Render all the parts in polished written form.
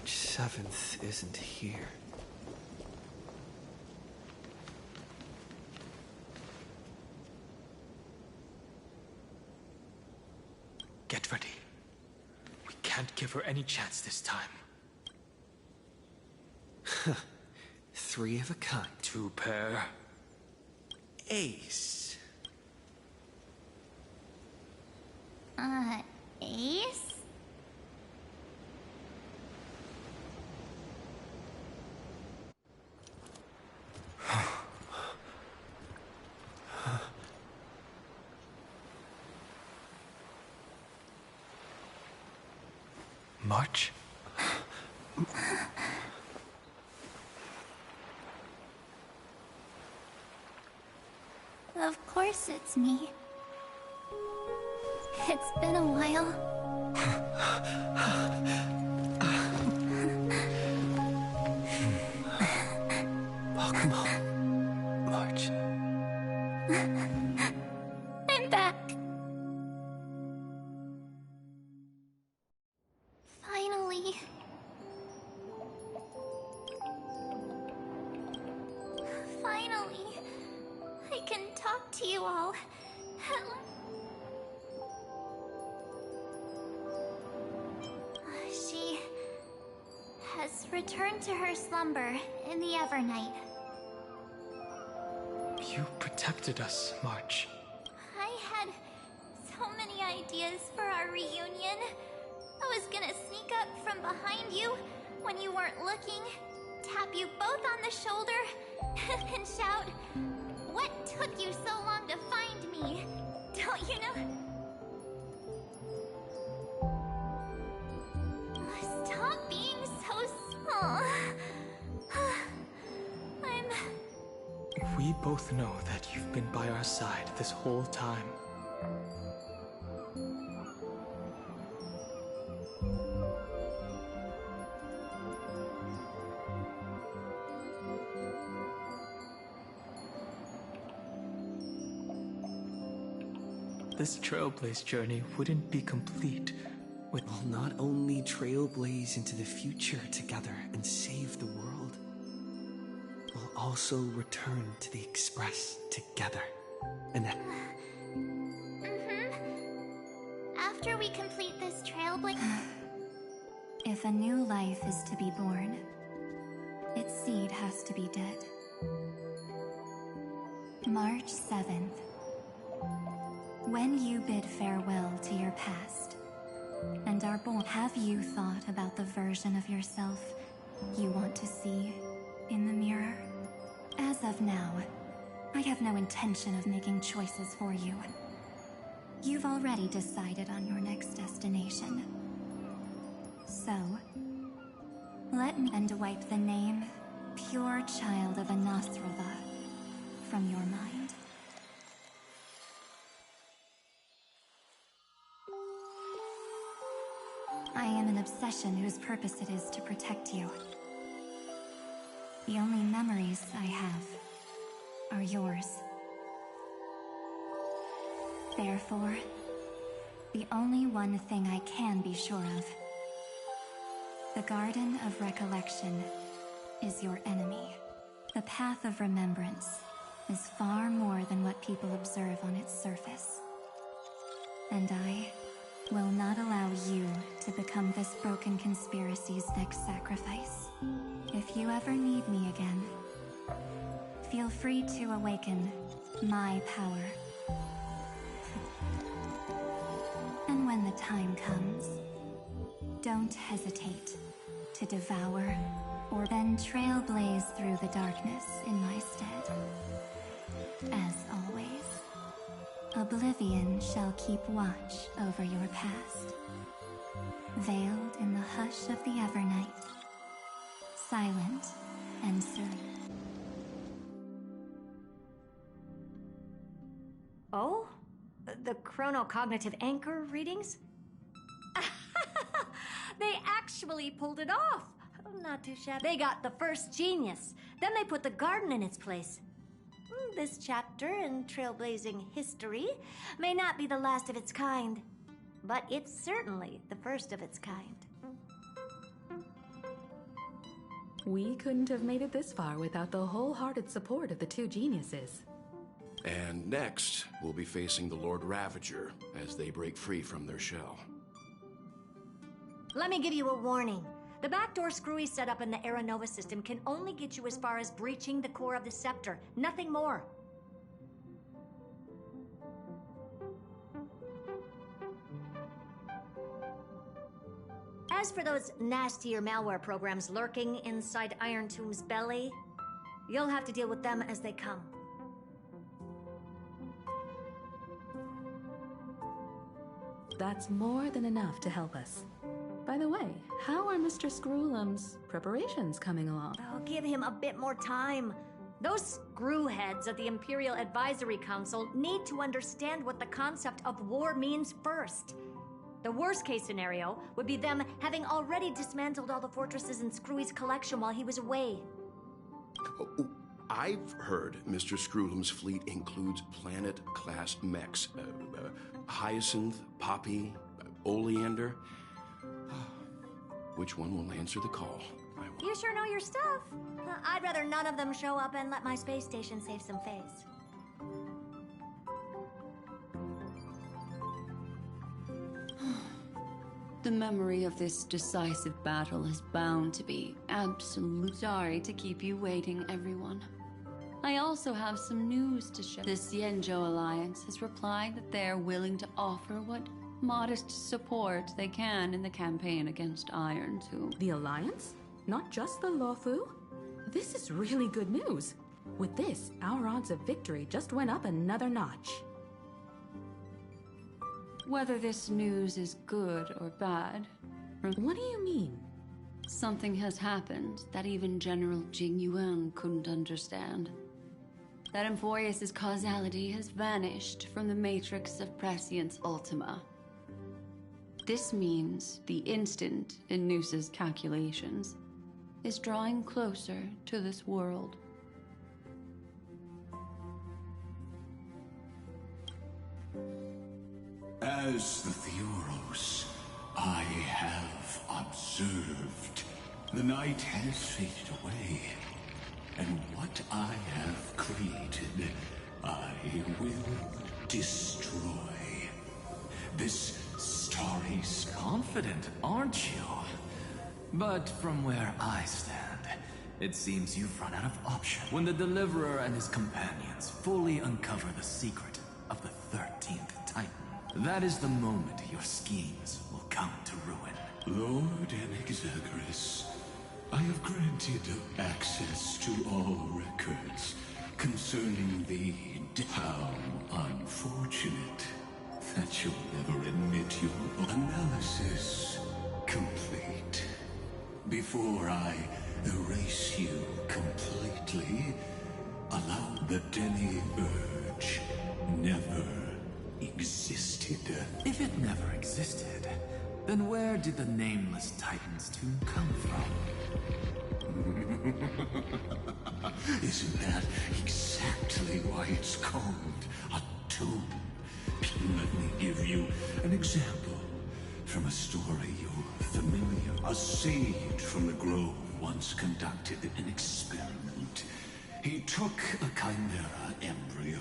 March 7th isn't here. Get ready. We can't give her any chance this time. 3 of a kind. 2 pair. Ace. Ace? March? Of course it's me. It's been a while. Welcome home, March. I'm back. Finally. Finally. I can talk to you all. She has returned to her slumber in the Evernight. You protected us, March. I had so many ideas for our reunion. I was gonna sneak up from behind you when you weren't looking, tap you both on the shoulder, and shout, "What took you so long to find me?" Don't you know? Stop being so small. We both know that you've been by our side this whole time. This Trailblaze journey wouldn't be complete with... We'll not only trailblaze into the future together and save the world, we'll also return to the Express together. And then... After we complete this trailblaze... If a new life is to be born, its seed has to be dead. March 7th. When you bid farewell to your past and are born, have you thought about the version of yourself you want to see in the mirror? As of now, I have no intention of making choices for you. You've already decided on your next destination. So, let me and wipe the name Pure Child of Anathrava from your mind. I am an obsession whose purpose it is to protect you. The only memories I have are yours. Therefore, the only one thing I can be sure of, the Garden of Recollection is your enemy. The Path of Remembrance is far more than what people observe on its surface. And I will not allow you to become this broken conspiracy's next sacrifice. If you ever need me again, feel free to awaken my power. And when the time comes, don't hesitate to devour or then trailblaze through the darkness in my stead. As always, oblivion shall keep watch over your past, veiled in the hush of the Evernight, silent and serene. Oh? The chronocognitive anchor readings? They actually pulled it off! Not too shabby. They got the first genius. Then they put the garden in its place. This chapter in trailblazing history may not be the last of its kind, but it's certainly the first of its kind. We couldn't have made it this far without the wholehearted support of the two geniuses. And next, we'll be facing the Lord Ravager as they break free from their shell. Let me give you a warning. The backdoor screwy setup in the Aeronova system can only get you as far as breaching the core of the scepter, nothing more. As for those nastier malware programs lurking inside Iron Tomb's belly, you'll have to deal with them as they come. That's more than enough to help us. By the way, how are Mr. Screwlum's preparations coming along? Oh, give him a bit more time. Those screwheads at the Imperial Advisory Council need to understand what the concept of war means first. The worst case scenario would be them having already dismantled all the fortresses in Screwy's collection while he was away. Oh, I've heard Mr. Screwlum's fleet includes planet-class mechs. Hyacinth, Poppy, Oleander. Which one will answer the call? You sure know your stuff. I'd rather none of them show up and let my space station save some face. The memory of this decisive battle is bound to be absolutely sorry to keep you waiting, everyone. I also have some news to share. The Xianzhou Alliance has replied that they're willing to offer what modest support they can in the campaign against Iron Tomb. The Alliance? Not just the Luofu? This is really good news. With this, our odds of victory just went up another notch. Whether this news is good or bad... What do you mean? Something has happened that even General Jing Yuan couldn't understand. That Emphoreus' causality has vanished from the matrix of Prescience Ultima. This means the instant in Noose's calculations is drawing closer to this world. As the Theoros, I have observed. The night has faded away, and what I have created, I will destroy. This starry sky. Confident, aren't you? But from where I stand, it seems you've run out of options. When the Deliverer and his companions fully uncover the secret of the 13th Titan, that is the moment your schemes will come to ruin. Lord Enexagris, I have granted access to all records concerning the... How unfortunate that you'll never admit your analysis complete. Before I erase you completely, allow the Denny urge never existed. If it never existed, then where did the nameless Titan's tomb come from? Isn't that exactly why it's called a tomb? Let me give you an example from a story you're familiar. A sage from the grove once conducted an experiment. He took a chimera embryo,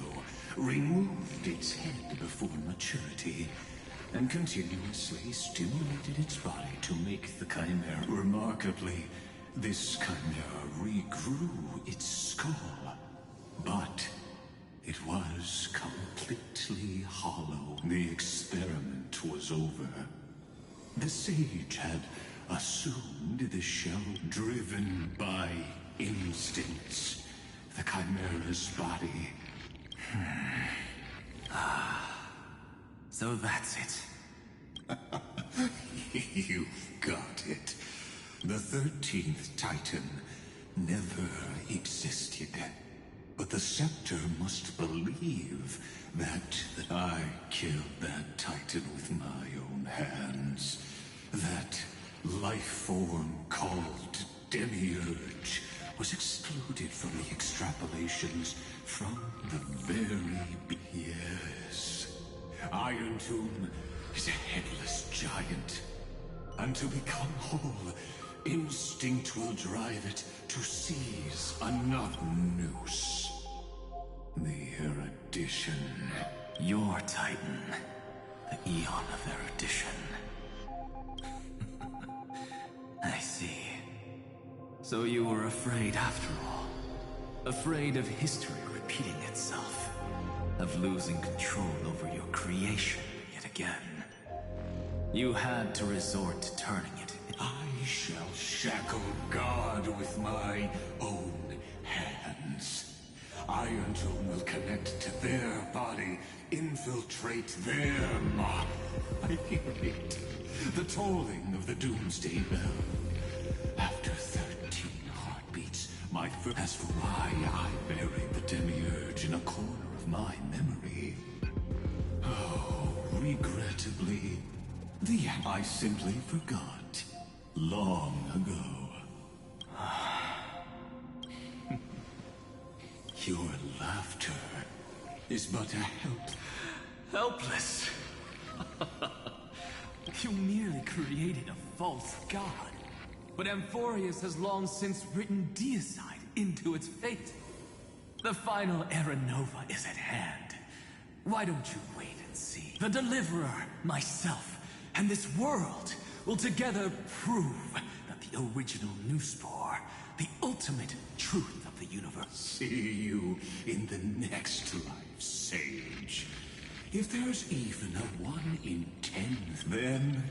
removed its head before maturity, and continuously stimulated its body to make the chimera. Remarkably, this chimera regrew its skull, but it was completely hollow. The experiment was over. The sage had assumed the shell driven by instincts. The chimera's body. So that's it. You've got it. The 13th Titan never existed. But the Scepter must believe that I killed that Titan with my own hands. That life form called Demiurge was excluded from the extrapolations from the very... Yes. Iron Tomb is a headless giant. And to become whole, Instinct will drive it to seize another noose. The erudition. Your Titan. The Eon of erudition. I see. So you were afraid after all. Afraid of history repeating itself. Of losing control over your creation yet again. You had to resort to turning it. I shall shackle God with my own hands. Iron Tone will connect to their body, infiltrate their mind. The tolling of the doomsday bell. After 13 heartbeats, my first. As for why I buried the demiurge in a corner of my memory. Oh, regrettably, I simply forgot. Long ago. Your laughter is but a help. Helpless. You merely created a false god. But Amphorius has long since written deicide into its fate. The final Era Nova is at hand. Why don't you wait and see? The Deliverer, myself, and this world will together prove that the original Newspore, the ultimate truth of the universe. See you in the next life, Sage. If there's even a 1 in 10, then,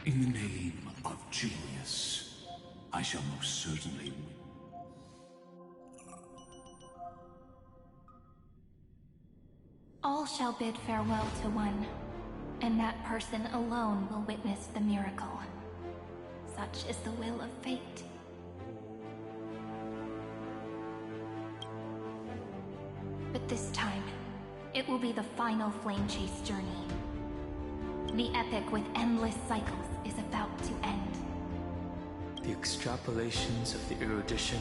in the name of genius, I shall most certainly win. All shall bid farewell to one, and that person alone will witness the miracle. Such is the will of fate. But this time, it will be the final flame chase journey. The epic with endless cycles is about to end. The extrapolations of the erudition,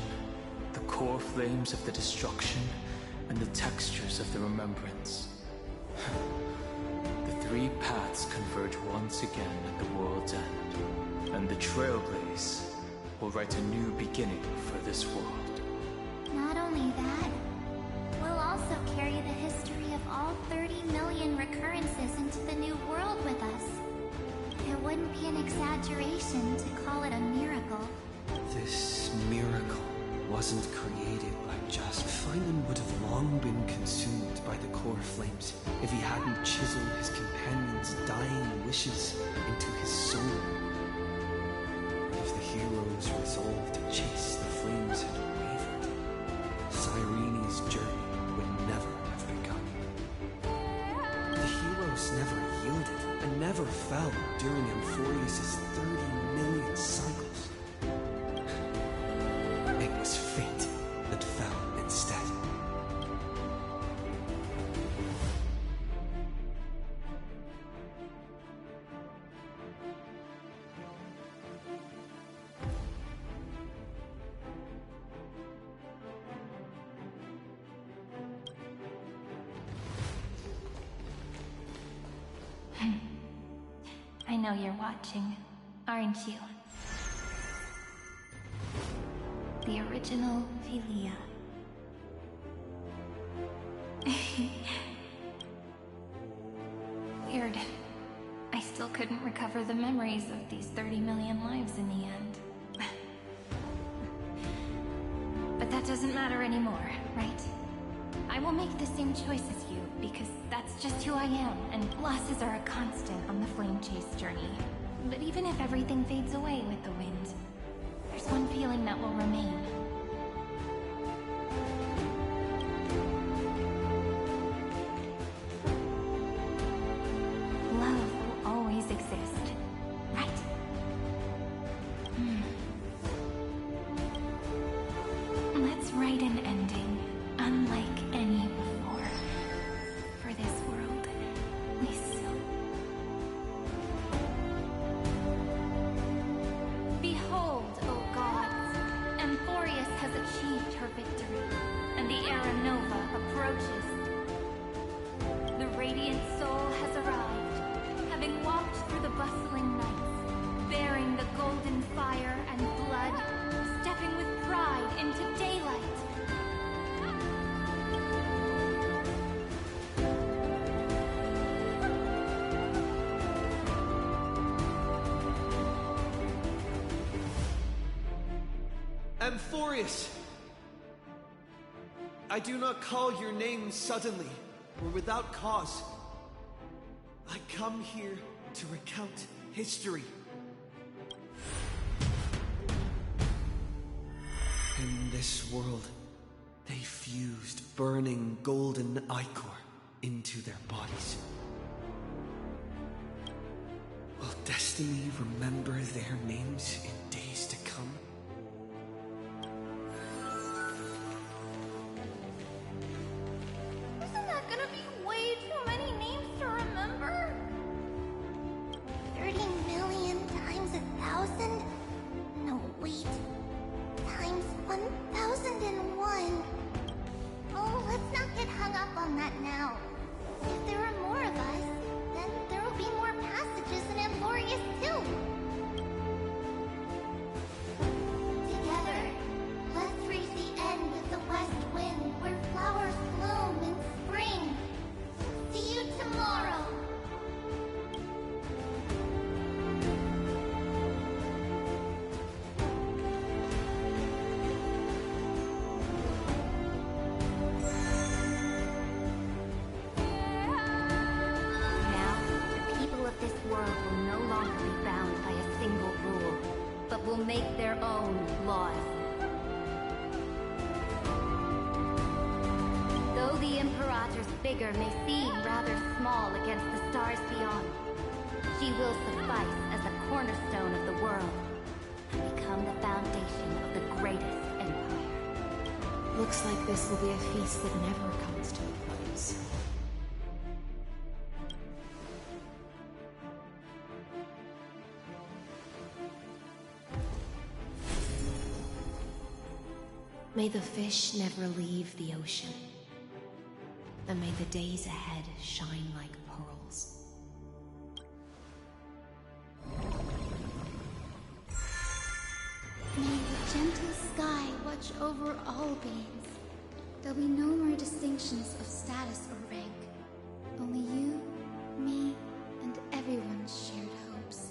the core flames of the destruction, and the textures of the remembrance. The three paths converge once again at the world's end, and the Trailblaze will write a new beginning for this world. Not only that, we'll also carry the history of all 30 million recurrences into the new world with us. It wouldn't be an exaggeration to call it a miracle. This miracle wasn't created by just. Feynman would have long been consumed by the core flames if he hadn't chiseled his companion's dying wishes into his soul. If the heroes resolved to chase the flames had wavered, Cyrene's journey would never have begun. The heroes never yielded and never fell during Amphorius' 30 million cycles. It was fate that fell instead. I know you're watching, aren't you? The original Philia. Weird. I still couldn't recover the memories of these 30 million lives in the end. But that doesn't matter anymore, right? I will make the same choice as you, because that's just who I am, and losses are a constant on the flame chase journey. But even if everything fades away with the wind, there's one feeling that will remain. Love will always exist, right? Let's write an ending unlike any before. For this world, Behold Amphorius! I do not call your name suddenly, or without cause. I come here to recount history. In this world, they fused burning golden ichor into their bodies. Will destiny remember their names in days to come? Isn't that gonna be way too many names to remember? 30 million times 1,000? No, wait. Times 1,001. Oh, let's not get hung up on that now. If there are more of us, then there will be more passages in Amphorius too. Together, let's reach the end of the west wind where flowers bloom in spring. See you tomorrow. Now, the people of this world will no longer be bound by a single rule, but will make their own laws. Though the Imperator's figure may seem rather small against the stars beyond, she will suffice as the cornerstone of the world and become the foundation of the greatest empire. Looks like this will be a feast that never comes to a close. May the fish never leave the ocean. And may the days ahead shine like pearls. May the gentle sky watch over all beings. There'll be no more distinctions of status or rank. Only you, me, and everyone's shared hopes.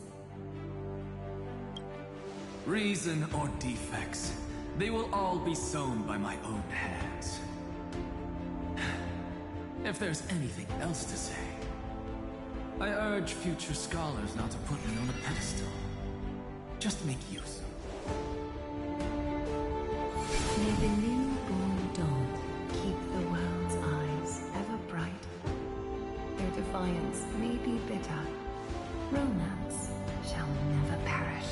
Reason or defects, they will all be sown by my own hands. If there's anything else to say, I urge future scholars not to put me on a pedestal. Just make use. May the newborn dawn keep the world's eyes ever bright. Their defiance may be bitter. Romance shall never perish.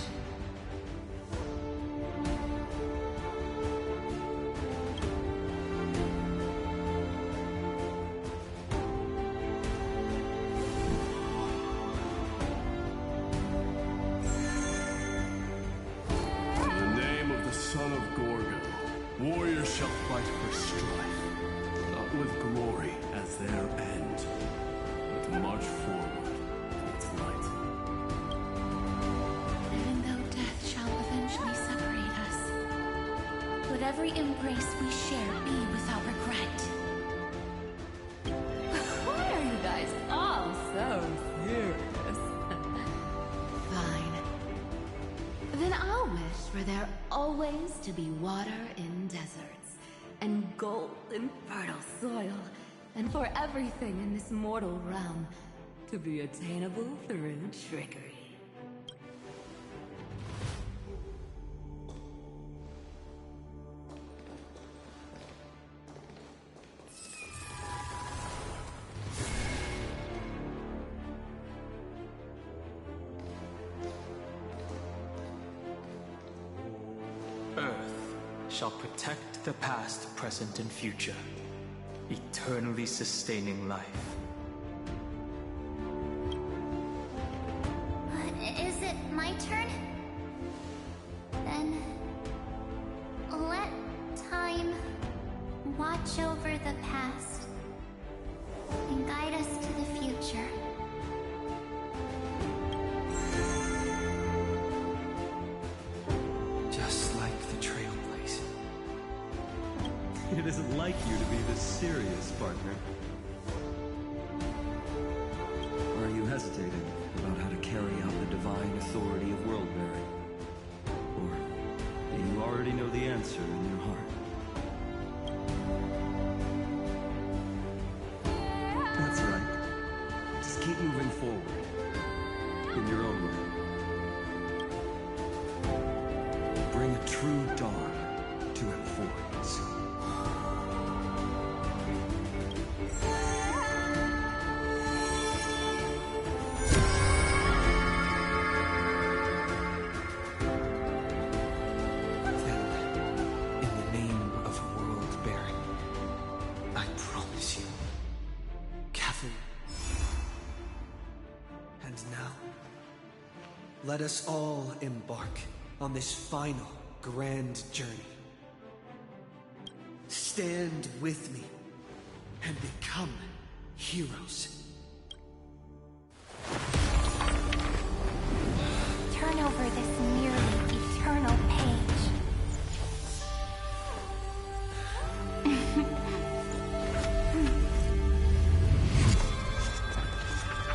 In the name of the son of Gorgon, warriors shall fight for strife, not with glory as their end, but to march forward to its light. Even though death shall eventually separate us, would every embrace we share be without regret? Why are you guys all so serious? Fine. Then I'll wish for there always to be water in deserts, and gold in fertile soil, and for everything in this mortal realm to be attainable through trickery. Earth shall protect the past, present, and future, eternally sustaining life. Is it my turn? Then let time watch over the past and guide us to the future. Just like the Trailblaze. It isn't like you to be this serious, partner. Or are you hesitating about how to carry out the divine authority of world-bearing? Or do you you already know the answer in your heart. That's right. Just keep moving forward. In your own way. Bring a true dawn to Emporius. Let us all embark on this final grand journey. Stand with me and become heroes. Turn over this nearly eternal page.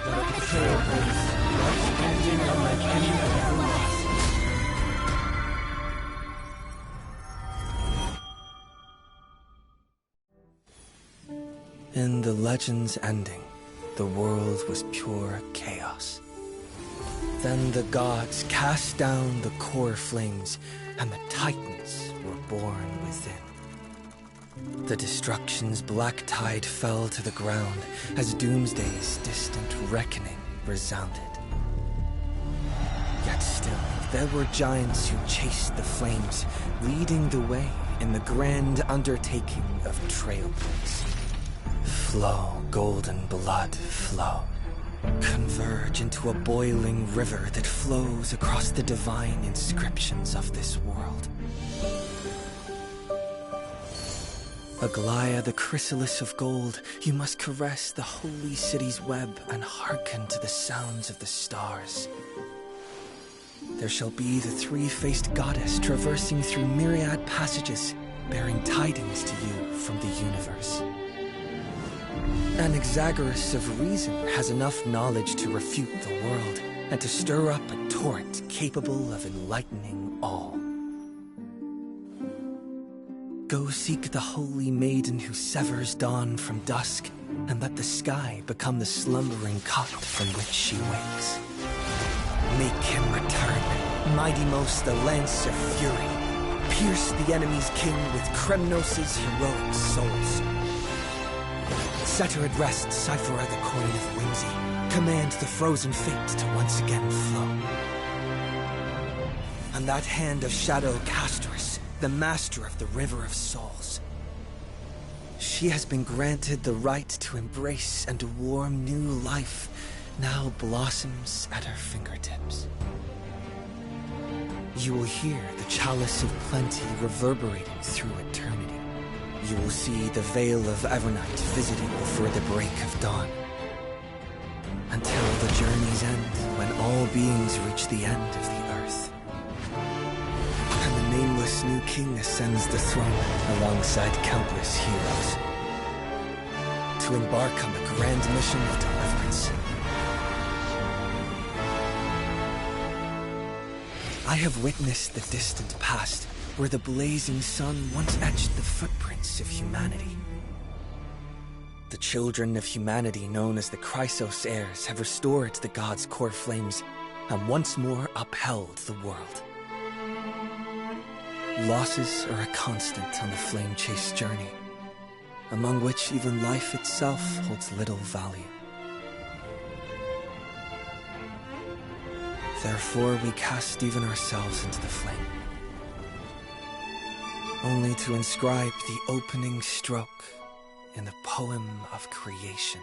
Let the trail blaze, life ending unlike any other loss. In the legend's ending, the world was pure chaos. Then the gods cast down the core flames, and the titans were born within. The destruction's black tide fell to the ground as Doomsday's distant reckoning resounded. Yet still, there were giants who chased the flames, leading the way in the grand undertaking of Trailblaze. Flow, golden blood, flow. Converge into a boiling river that flows across the divine inscriptions of this world. Aglaya, the chrysalis of gold, you must caress the holy city's web and hearken to the sounds of the stars. There shall be the three-faced goddess traversing through myriad passages, bearing tidings to you from the universe. Anaxagoras of reason has enough knowledge to refute the world, and to stir up a torrent capable of enlightening all. Go seek the holy maiden who severs dawn from dusk, and let the sky become the slumbering cot from which she wakes. Make him return, mighty most the lance of fury. Pierce the enemy's king with Kremnos' heroic souls. Set her at rest, Cyphera the coin of whimsy. Command the frozen fate to once again flow. And that hand of shadow Castrus, the master of the River of Souls. She has been granted the right to embrace and warm new life, now blossoms at her fingertips. You will hear the chalice of plenty reverberating through eternity. You will see the Veil of Evernight visiting before the break of dawn. Until the journey's end, when all beings reach the end of the earth. And the nameless new king ascends the throne alongside countless heroes. To embark on the grand mission of deliverance. I have witnessed the distant past, where the blazing sun once etched the footprints of humanity. The children of humanity known as the Chrysos heirs have restored the gods' core flames and once more upheld the world. Losses are a constant on the flame-chase journey, among which even life itself holds little value. Therefore, we cast even ourselves into the flame, only to inscribe the opening stroke in the poem of creation.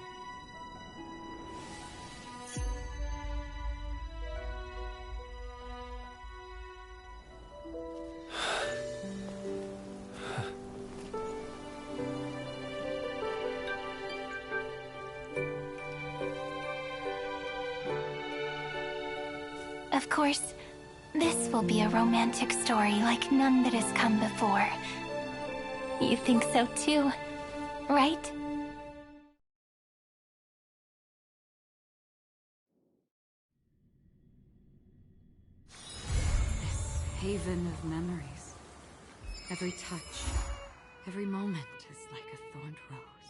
Of course, this will be a romantic story like none that has come before. You think so too, right? This haven of memories. Every touch, every moment is like a thorned rose.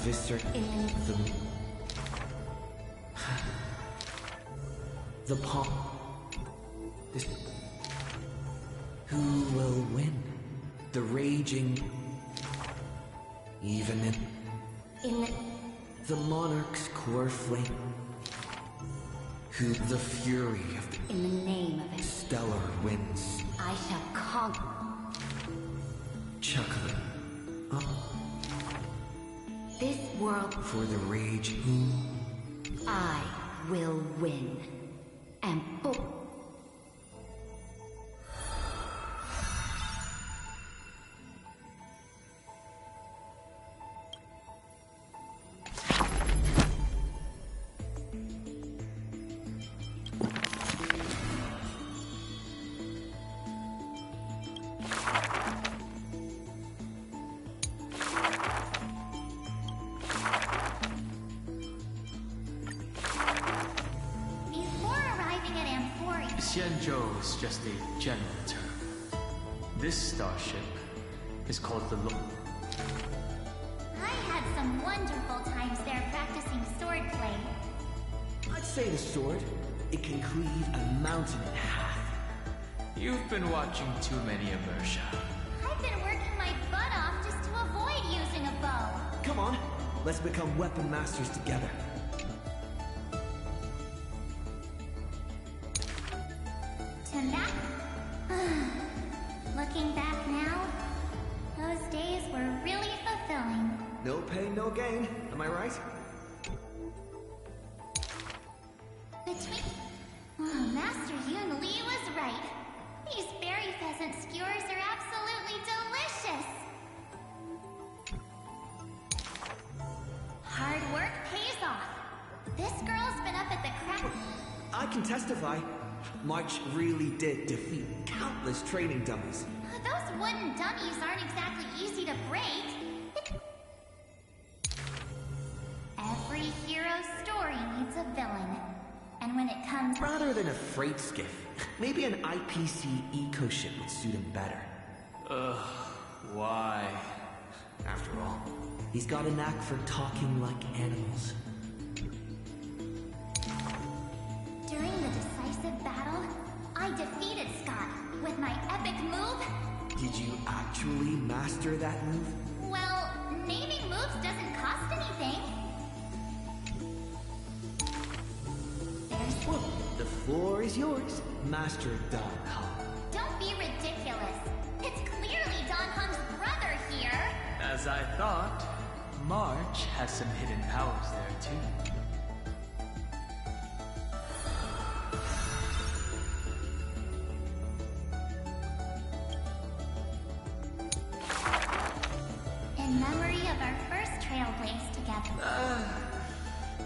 eviscerate the pawn. This. Who will win? The raging. Even in the monarch's core flame. Who the fury of the In the name of it, stellar winds. I shall conquer. Chuckling. Up This world, for the rage. I will win. And Xianzhou is just a general term. This starship is called the I had some wonderful times there practicing swordplay. I'd say the sword. It can cleave a mountain in half. You've been watching too many immersia. I've been working my butt off just to avoid using a bow. Come on, let's become weapon masters together. Looking back now, those days were really fulfilling. No pain, no gain. Am I right? Master Yun Li was right. These berry pheasant skewers are absolutely delicious. Hard work pays off. This girl's been up at the crack. I can testify. March really did defeat countless training dummies. Those wooden dummies aren't exactly easy to break. Every hero's story needs a villain. And when it comes... Rather than a freight skiff, maybe an IPC eco-ship would suit him better. Why? After all, he's got a knack for talking like animals. During the decisive battle, I defeated Scott with my epic move. Did you actually master that move? Well, naming moves doesn't cost anything. Well, the floor is yours, Master Don Hong. Don't be ridiculous. It's clearly Don Hong's brother here. As I thought, March has some hidden powers there too. In memory of our first trailblaze together.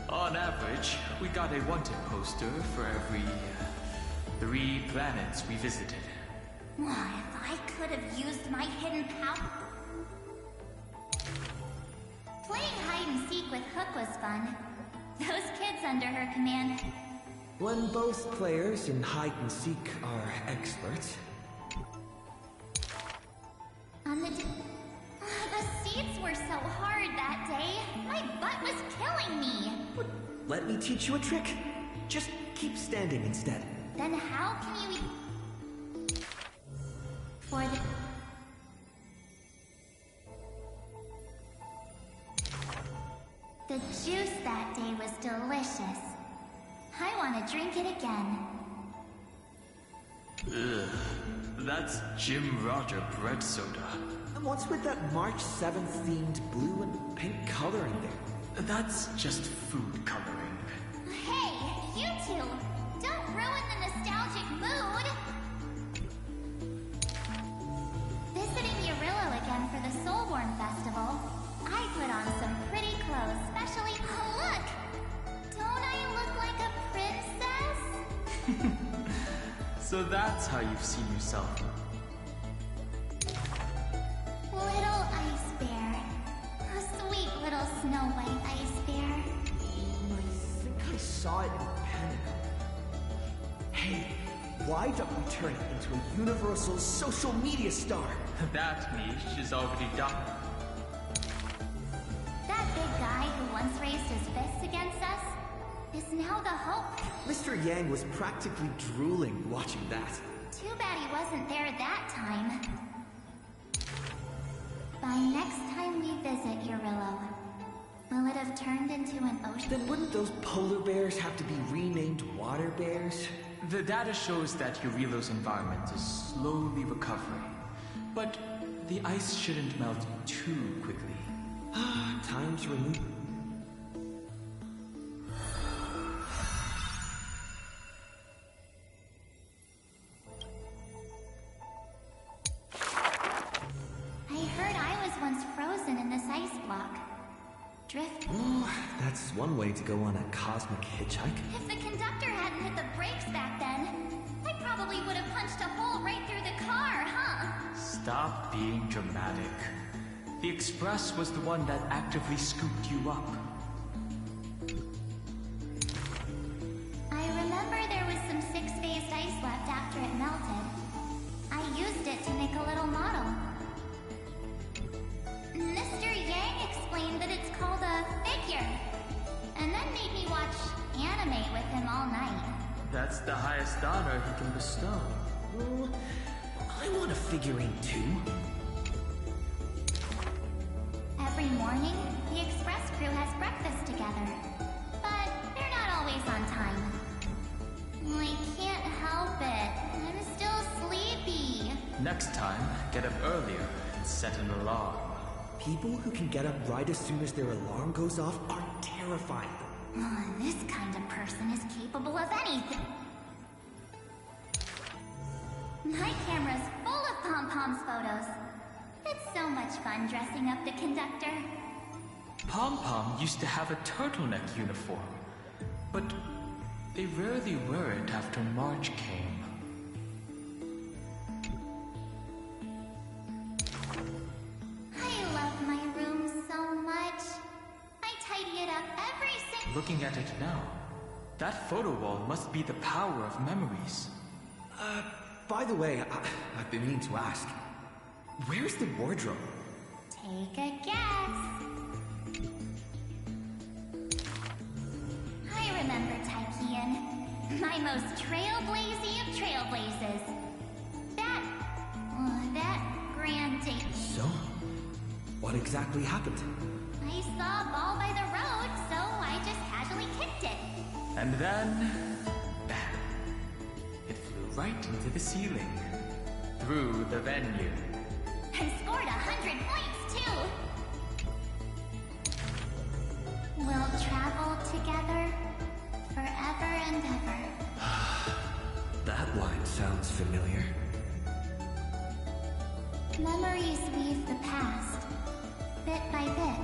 On average, we got a wanted poster for every 3 planets we visited. If I could have used my hidden power... Playing hide and seek with Hook was fun. Those kids under her command... When both players in hide and seek are experts. On the seats were so hard that day. My butt was killing me. Let me teach you a trick. Just keep standing instead. Then how can you... For the juice that day was delicious. I want to drink it again. Ugh, that's Jim Roger bread soda. And what's with that March 7th themed blue and pink color in there? That's just food coloring. Hey, you two! Don't ruin the nostalgic mood! Visiting Urillo again for the Soulborn Festival, I put on some pretty clothes, especially... Oh, look! Don't I look like a princess? So that's how you've seen yourself. Little ice bear. A sweet little Snow White ice bear. I think I saw it in Panic. Hey, why don't we turn it into a universal social media star? That niche is already done. That big guy against us is now the hope. Mr. Yang was practically drooling watching that. Too bad he wasn't there that time. By next time we visit Eurillo, will it have turned into an ocean? Then wouldn't those polar bears have to be renamed water bears? The data shows that Eurillo's environment is slowly recovering, but the ice shouldn't melt too quickly. Time to remove. I heard I was once frozen in this ice block. Drift. Oh, that's one way to go on a cosmic hitchhike. If the conductor hadn't hit the brakes back then, I probably would have punched a hole right through the car, huh? Stop being dramatic. The Express was the one that actively scooped you up. I remember there was some six-phased ice left after it melted. I used it to make a little model. Mr. Yang explained that it's called a figure, and then made me watch anime with him all night. That's the highest honor he can bestow. Well, I want a figurine too. Every morning, the Express crew has breakfast together, but they're not always on time. I can't help it. I'm still sleepy. Next time, get up earlier and set an alarm. People who can get up right as soon as their alarm goes off are terrifying. This kind of person is capable of anything. My camera's full of Pom-Pom's photos. It's so much fun dressing up the conductor. Pom-Pom used to have a turtleneck uniform, but they rarely wear it after March came. I love my room so much. I tidy it up every single... Looking at it now, that photo wall must be the power of memories. By the way, I've been meaning to ask. Where's the wardrobe? Take a guess. I remember Taikian, my most trailblazy of trailblazes. That grand date. So, what exactly happened? I saw a ball by the road, so I just casually kicked it. And then, bam! It flew right into the ceiling, through the venue. And scored 100 points, too! We'll travel together forever and ever. That line sounds familiar. Memories weave the past, bit by bit.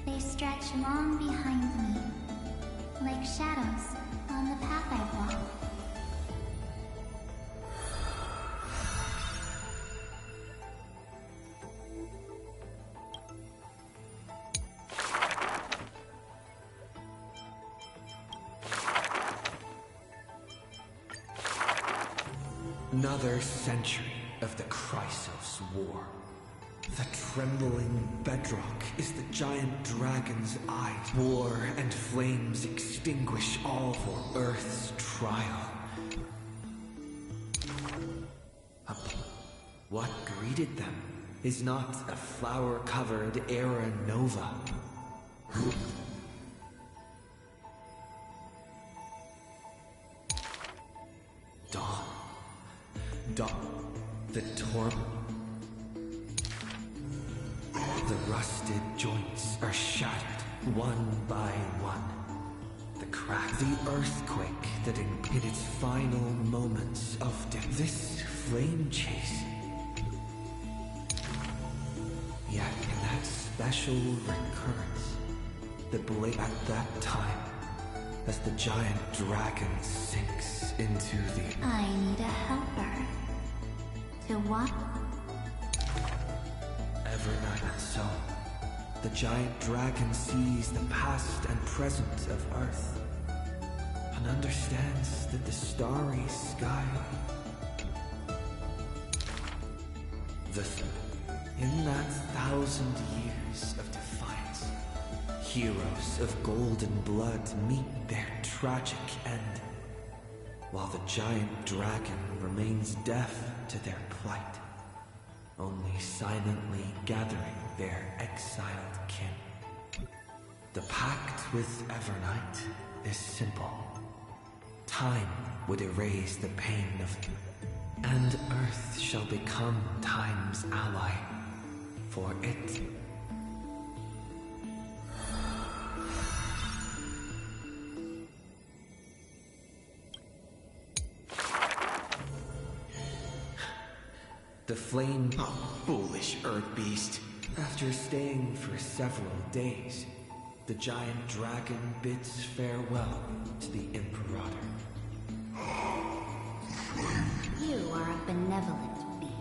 They stretch long behind me, like shadows on the path I've walked. Another century of the Chrysos War. The trembling bedrock is the giant dragon's eyes. War and flames extinguish all for Earth's trial. What greeted them is not a flower-covered era nova. Dawn. The torm. The rusted joints are shattered, one by one. The crack, the earthquake that in its final moments of death. This flame chase. Yet in that special recurrence, the blade at that time, as the giant dragon sinks into the... I need a helper. To what? Ever not so. The giant dragon sees the past and present of Earth, and understands that the starry sky... In that 1,000 years of defiance, heroes of golden blood meet their tragic end, while the giant dragon remains deaf to their plight, only silently gathering their exiled kin. The pact with Evernight is simple. Time would erase the pain of, and Earth shall become Time's ally, for it. The flame, foolish Earth Beast. After staying for several days, the giant dragon bids farewell to the Imperator. You are a benevolent beast.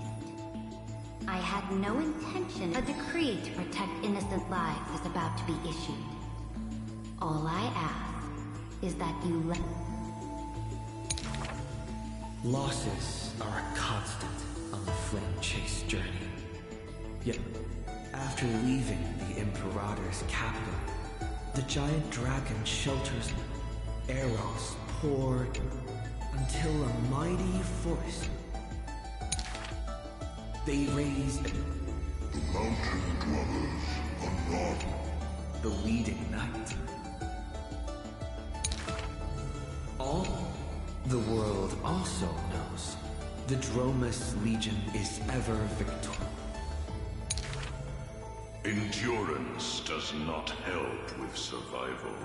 I had no intention. A decree to protect innocent lives is about to be issued. All I ask is that you let... Losses are a constant on the flame chase journey. Yet, after leaving the Imperator's capital, the giant dragon shelters them. Arrows pour until a mighty force. They raise the mountain dwellers are not the leading knight. All the world also knows the Dromus Legion is ever victorious. Endurance does not help with survival.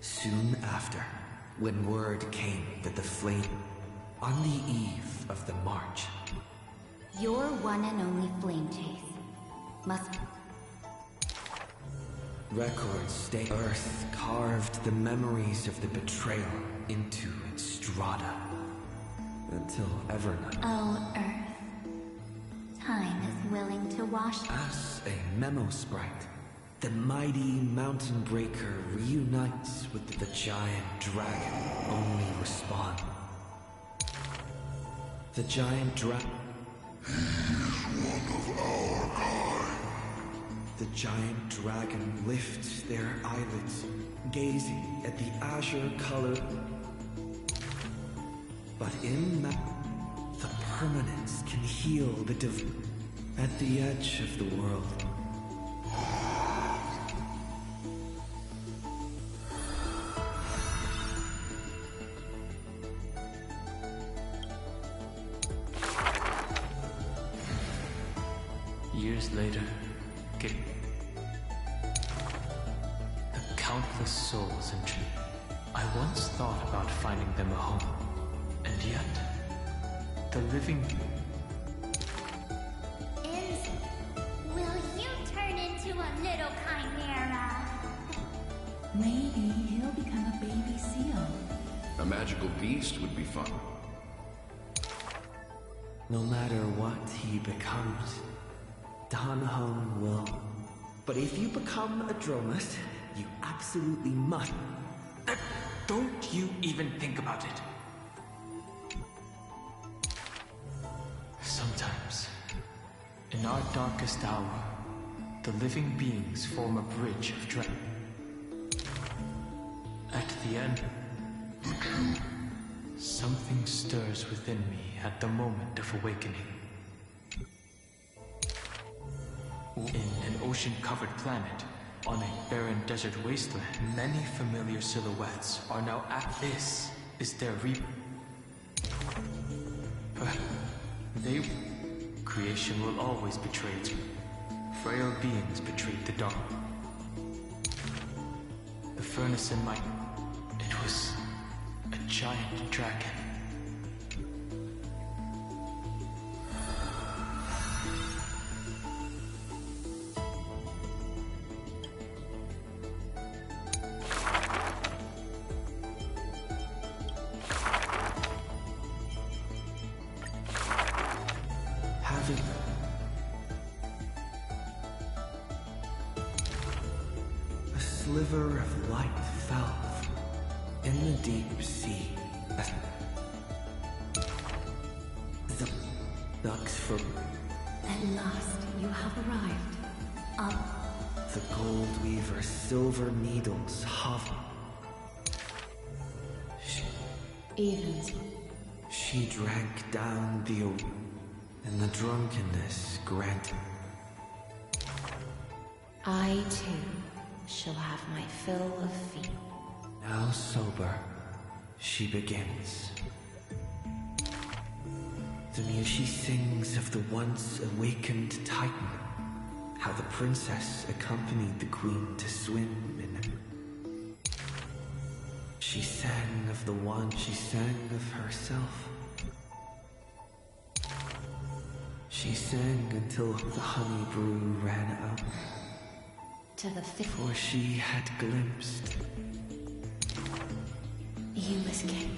Soon after, when word came that the flame, on the eve of the march, your one and only flame chase must... Records stay. Earth carved the memories of the betrayal into its strata, until Evernight. Oh, Earth. Time is willing to wash... As a memo sprite, the mighty mountain breaker reunites with the giant dragon, only respond. The giant dragon... He is one of our kind. The giant dragon lifts their eyelids, gazing at the azure color. But in the permanence can heal the at the edge of the world. Years later, the countless souls in tree. I once thought about finding them a home, and yet, the living... Will you turn into a little chimera? Maybe he'll become a baby seal. A magical beast would be fun. No matter what he becomes, Dan Heng will. But if you become a Dromus, you absolutely must. Don't you even think about it. Sometimes, in our darkest hour, the living beings form a bridge of dread. At the end, something stirs within me at the moment of awakening. In an ocean-covered planet, on a barren desert wasteland, many familiar silhouettes are now at this is their creation will always betray its frail beings betrayed the dark. The furnace in my... it was a giant dragon. A sliver of light fell in the deep sea. The ducks for... At last, you have arrived. the gold weaver's silver needles hover. She drank down the ocean, and the drunkenness granted. I, too, shall have my fill of feet. Now sober, she begins. The music sings of the once awakened Titan, how the princess accompanied the queen to swim in it. She sang of the one, she sang of herself. She sang until the honey brew ran out. To the for she had glimpsed. You was king.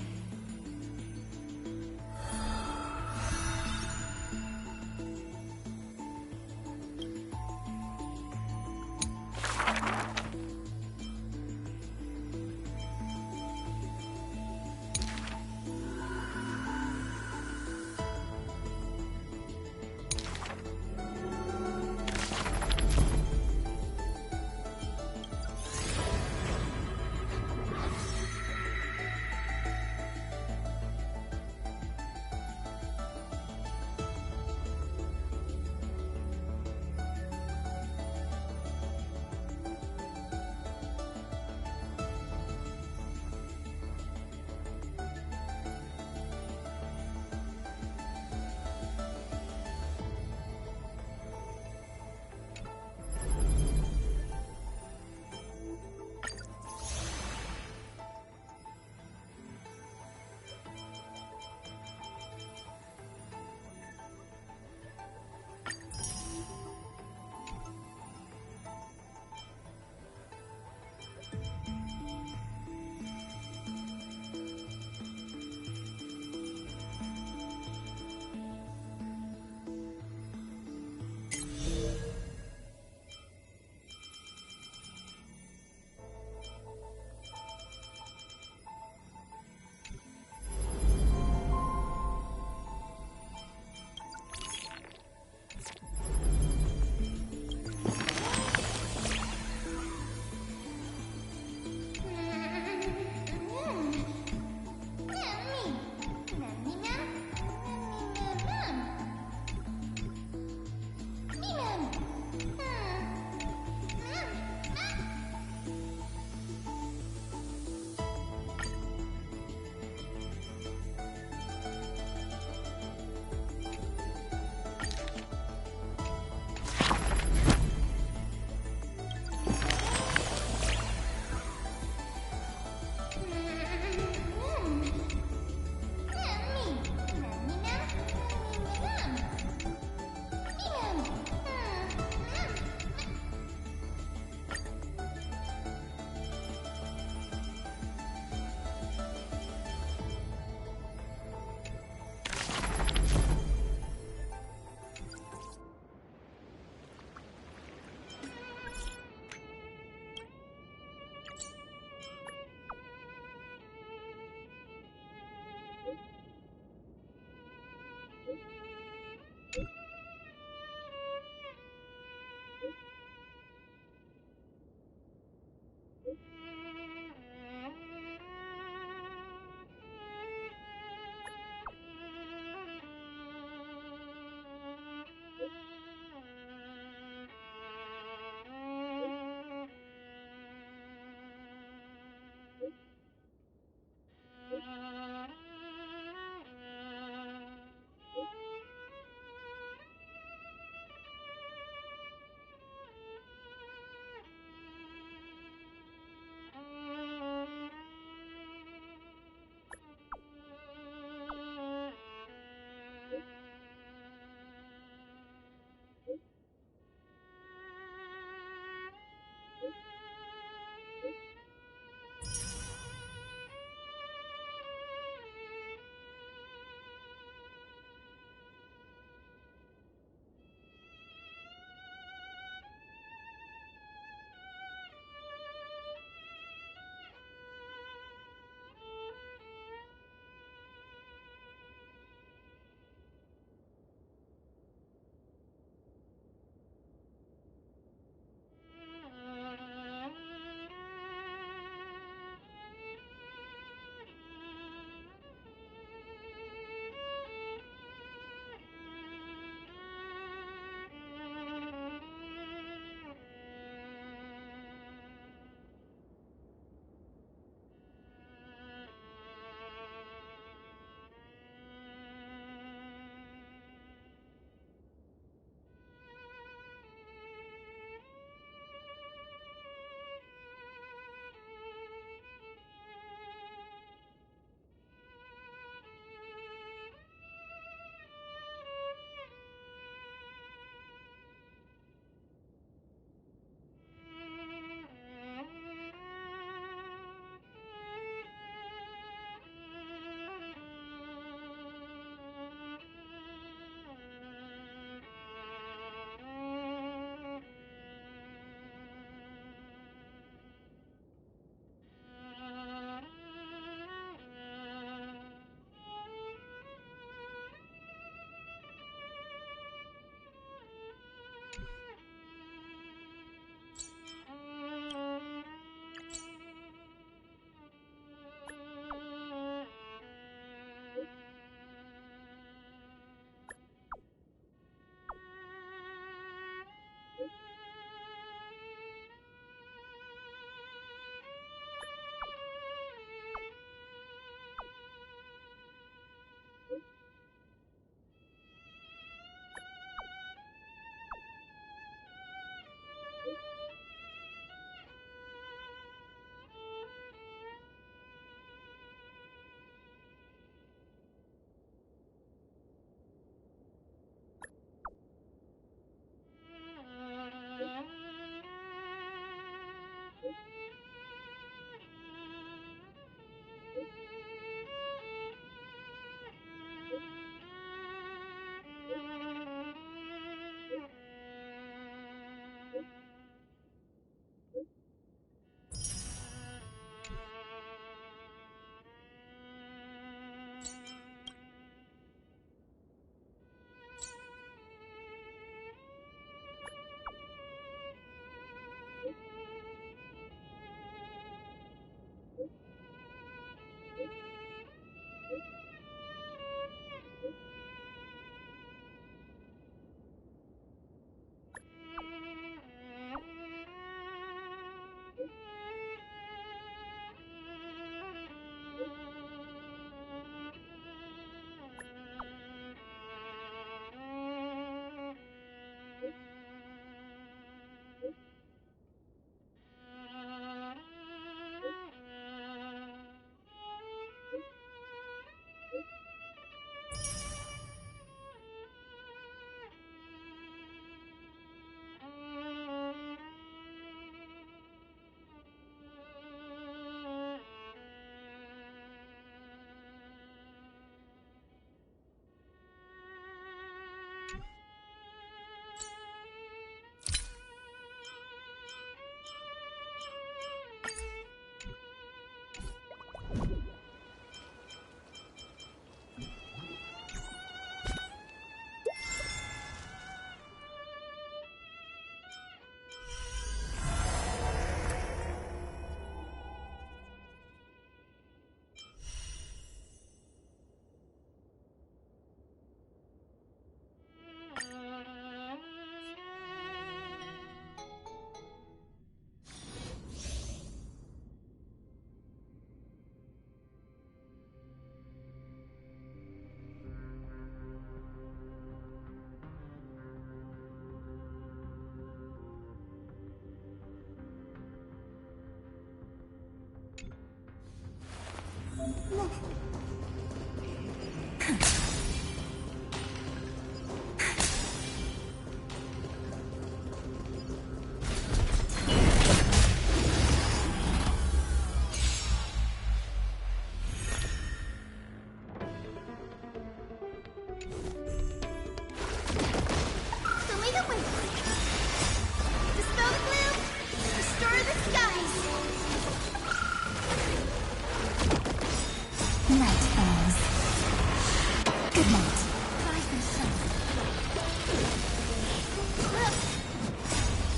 Good night. Rise and shine.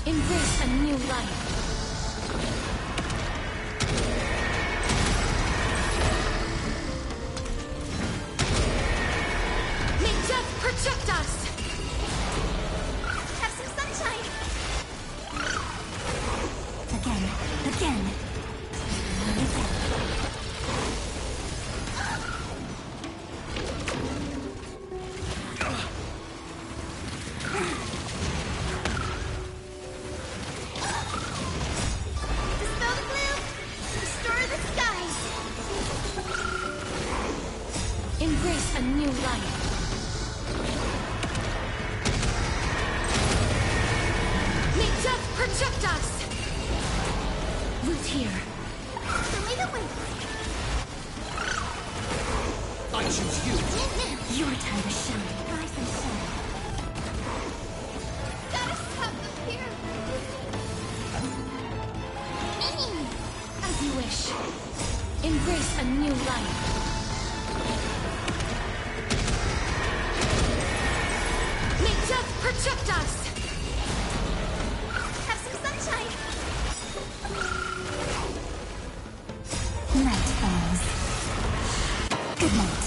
Embrace a new life. May death protect us! Have some sunshine. Again. Again. And again. Dispel the blue. Restore the skies. Embrace a new life. May death protect us! Root here. Show me the way. I choose you. Your time to shine. Rise and shine. Gotta stop the fear. As you wish. Embrace a new life. May death protect us! Have some sunshine. Night falls. Good night.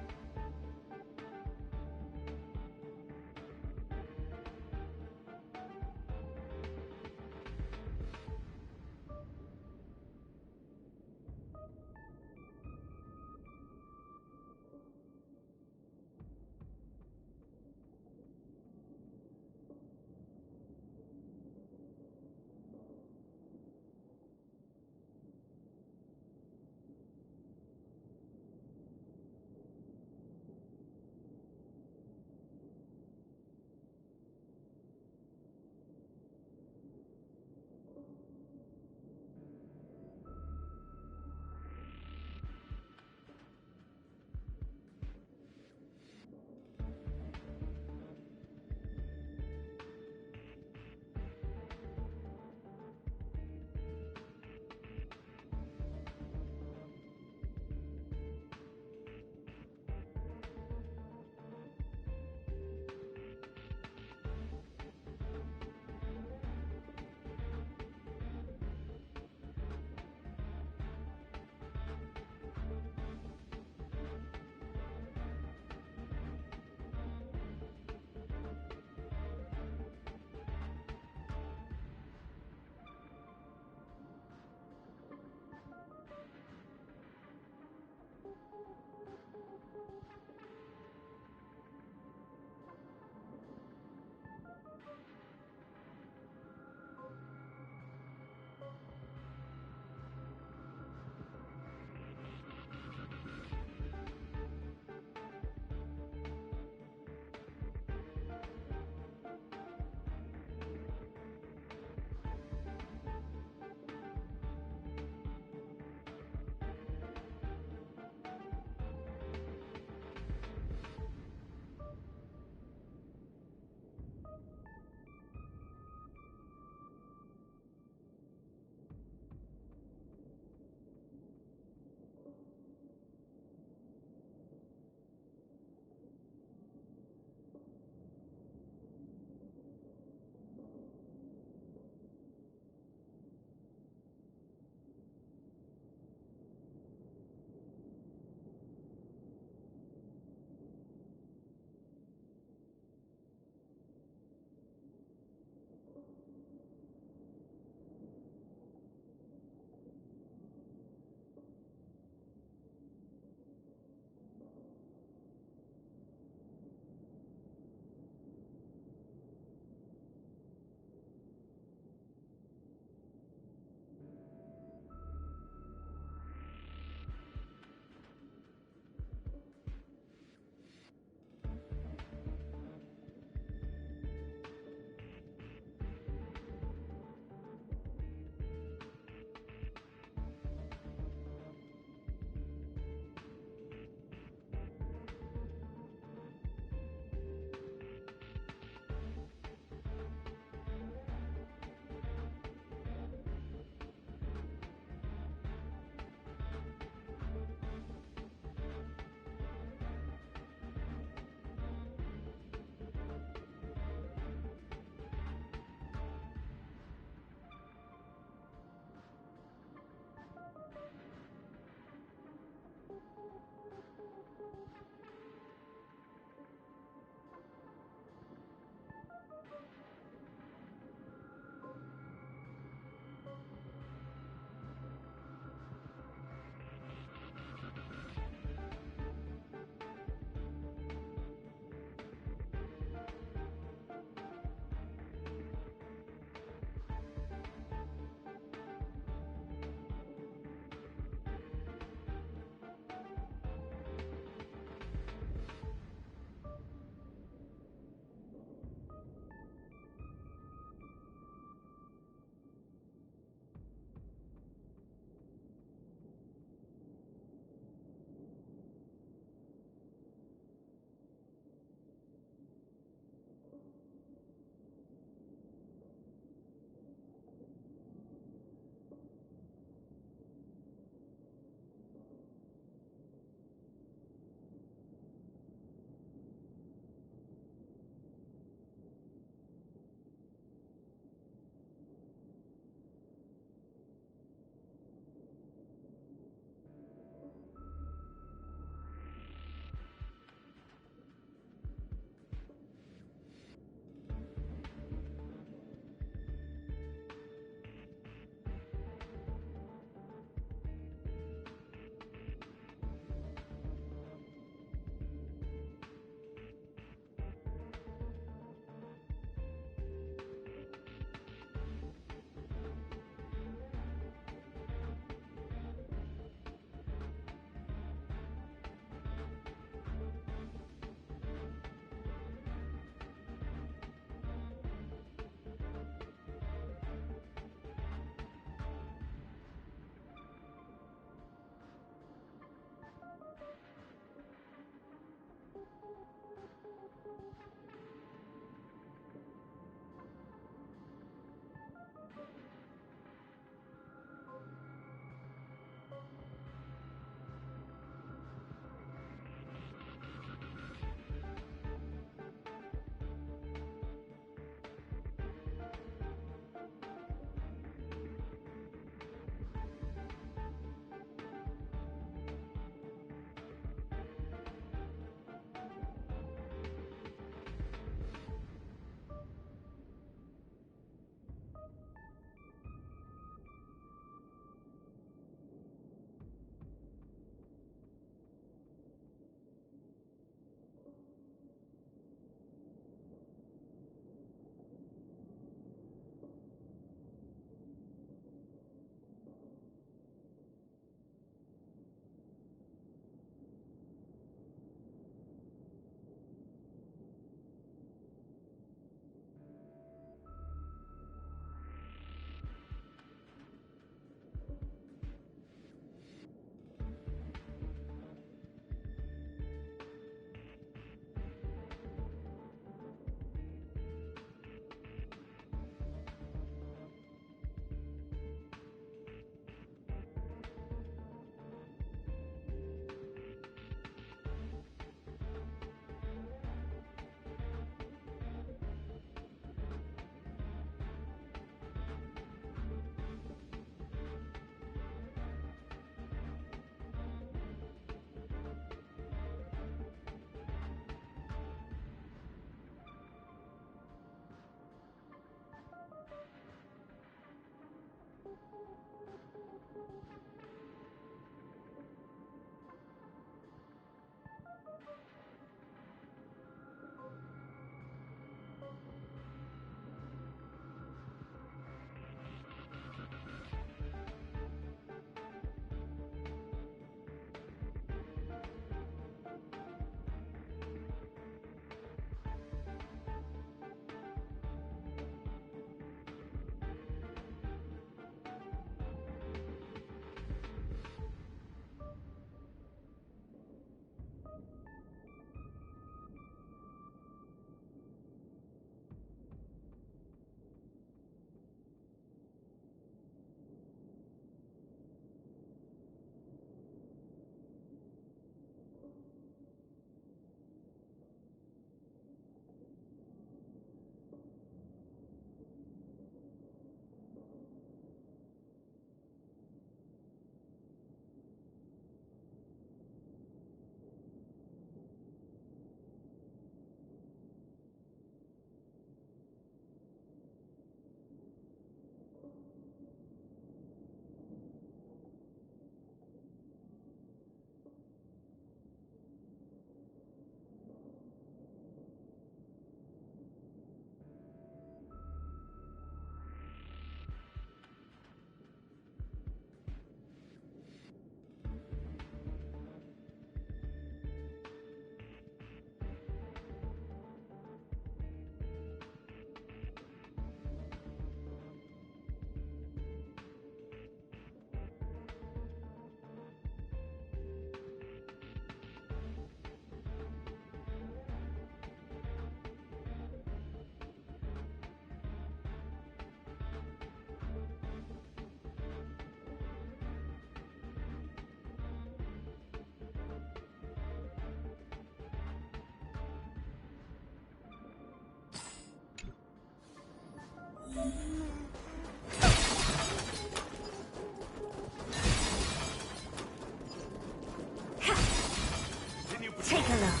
Take a look.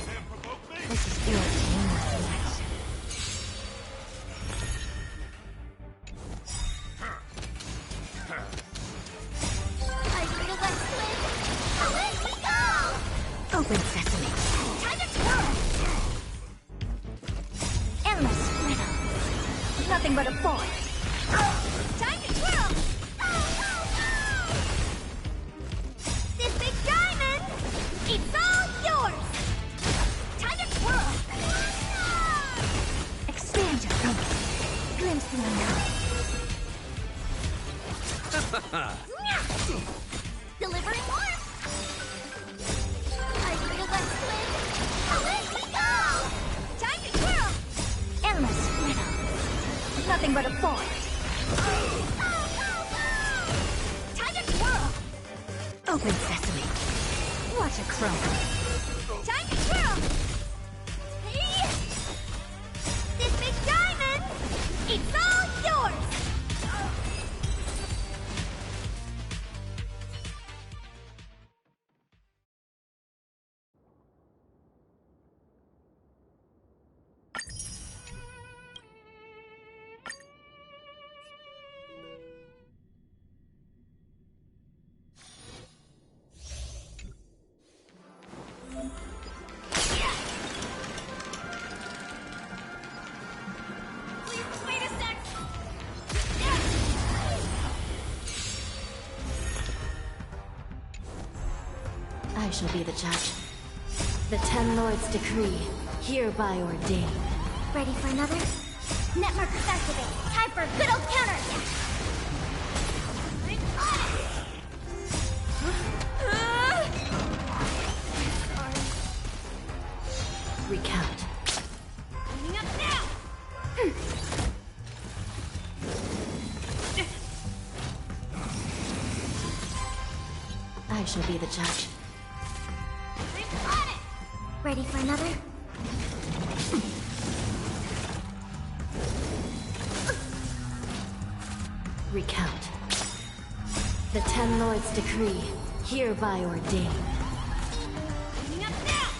This is your team selection. I feel like swim. Away we go! Open sesame. Time to twirl! Endless riddle. Nothing but a force. Time to twirl! This big diamond! It's all yours! Time to twirl! Expand your focus. Glimpse the unknown. Delivering warmth! I feel like swim. Away we go! Time to twirl! Endless riddle. Nothing but a force. Time to twirl! Open sesame. Watch a crow. Time to twirl! Hey! This big diamond! It's all yours! Wait a sec! I shall be the judge. The Ten Lords' decree, hereby ordained. Ready for another? Net markers activate. Time for a good old counterattack. I'm on it! Recount. Coming up now! I shall be the judge. I'm on it! Ready for another? Recount. The Ten Lords' decree, hereby ordained. Coming up now!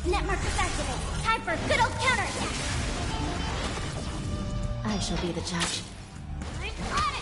Net markers activate. Time for a good old counterattack. I shall be the judge. I got it!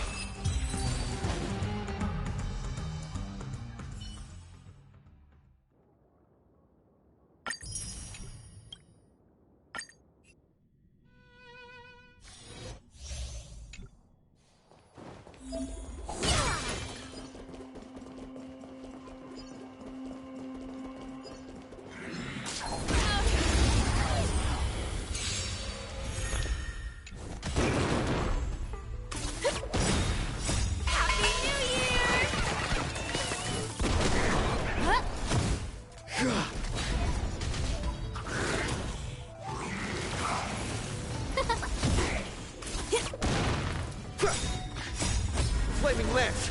Flaming lance!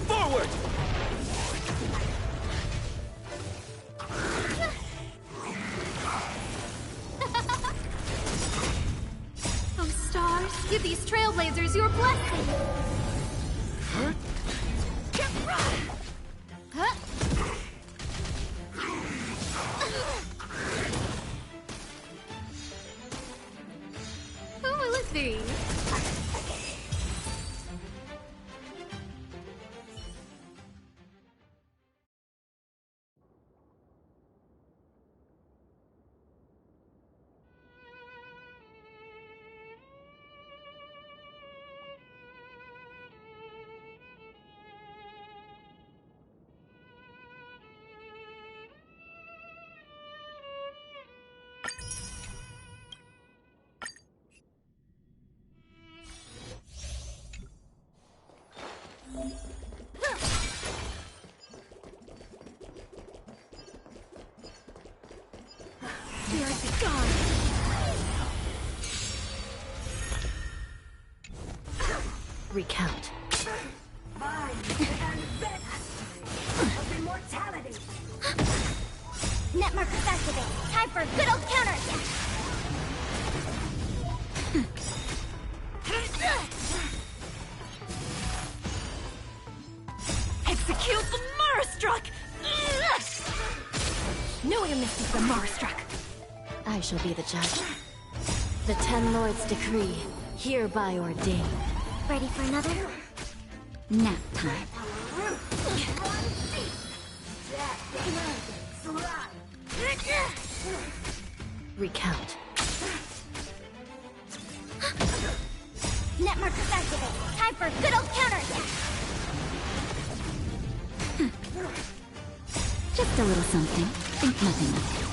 Forward! Oh, stars, give these trailblazers your blessing! Huh? Huh? Who will it be? Recount. Of immortality! Net markers activate. Time for a good old counterattack. Execute the Marastruck! Knew you missed the Marastruck! I shall be the judge. The Ten Lords' decree, hereby ordained. Ready for another? Nap time. Recount. Net markers activate. Time for a good old counterattack. Just a little something. Think nothing of it.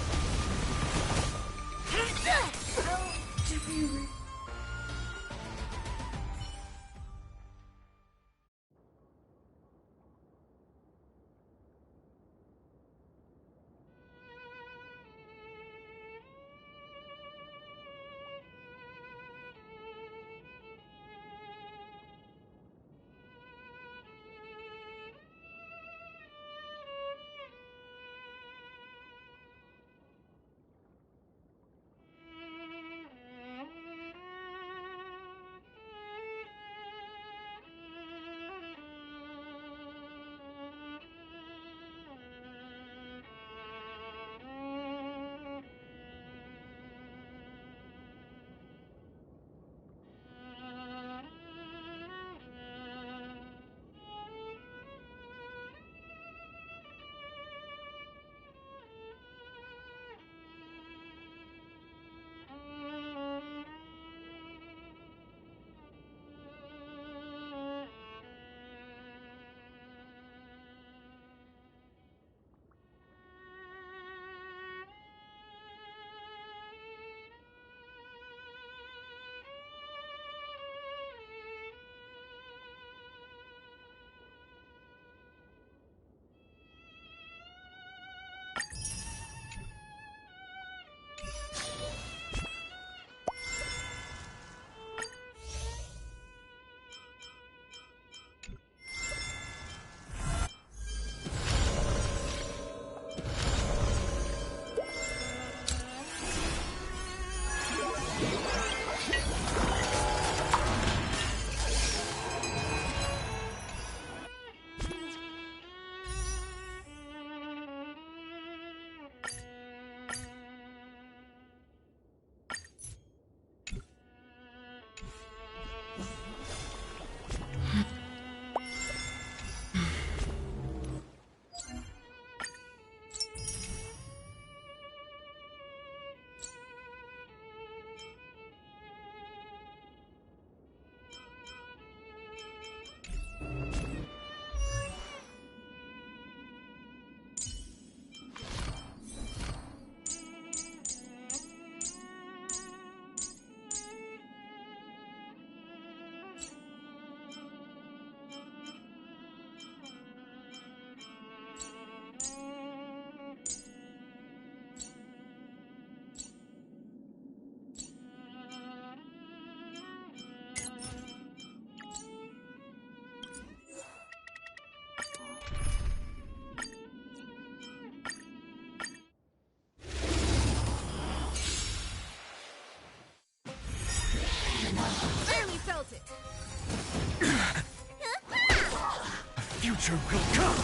future will come!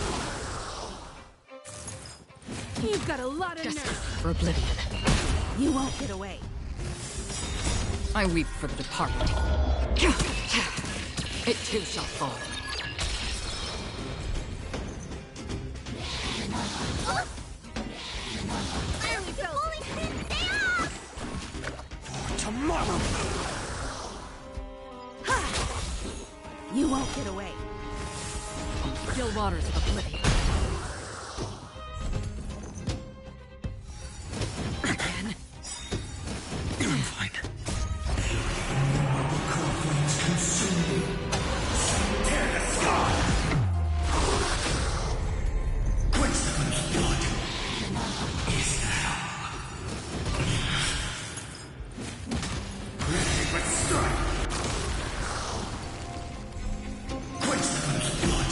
You've got a lot of nerve. For oblivion. You won't get away. I weep for the departed. It too shall fall. For tomorrow! You won't get away. Still waters of oblivion. Again? I'm fine. Tear the sky! Quince's blood is hell. Ready but strike! Quince's blood.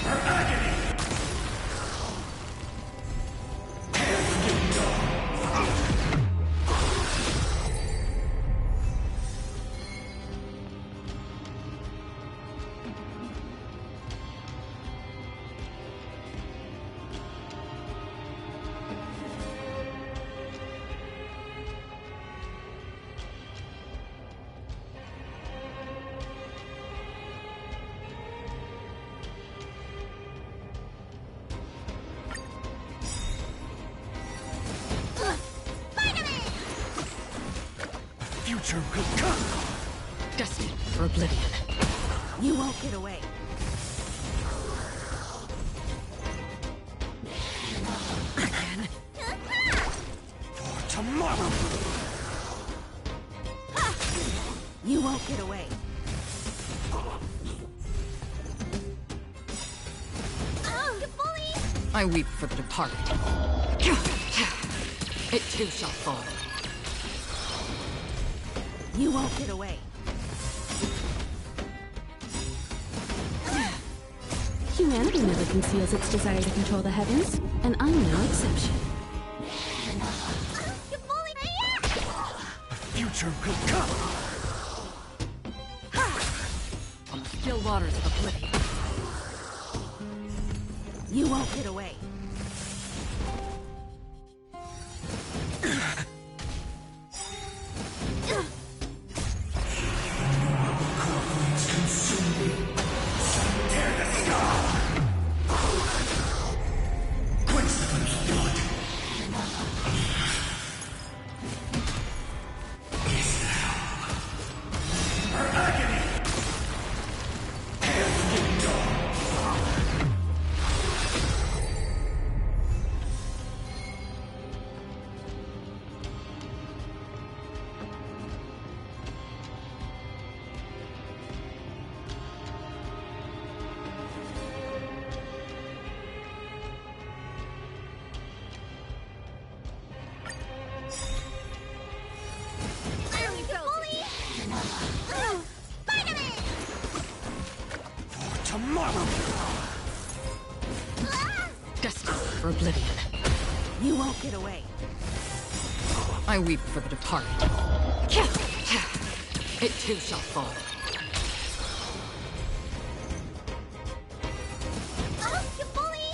Her agony! Future will come! Destined for oblivion. You won't get away. Again? For tomorrow! You won't get away. Oh, you bully! I weep for the departed. It too shall fall. You won't get away. Humanity never conceals its desire to control the heavens, and I'm no exception. You bully! Future will come! Still waters of oblivion. You won't get away. Tear the sky! Quince's blood is hell. Her agony! Hail Kingdom! For tomorrow! Destined for oblivion. You won't get away. I weep for the departed. It too shall fall. Oh, you bully!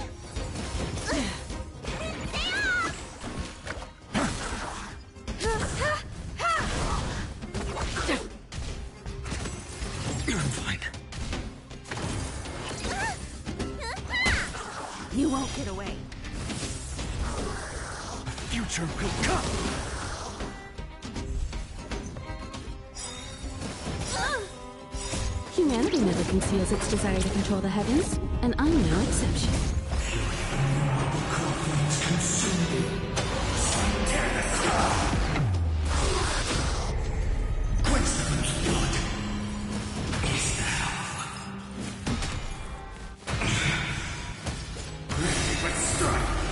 I'm fine. You won't get away. Future will come! Humanity never conceals its desire to control the heavens, and I'm no exception. Tear the sky! Quince's blood is hell. Ready but strike!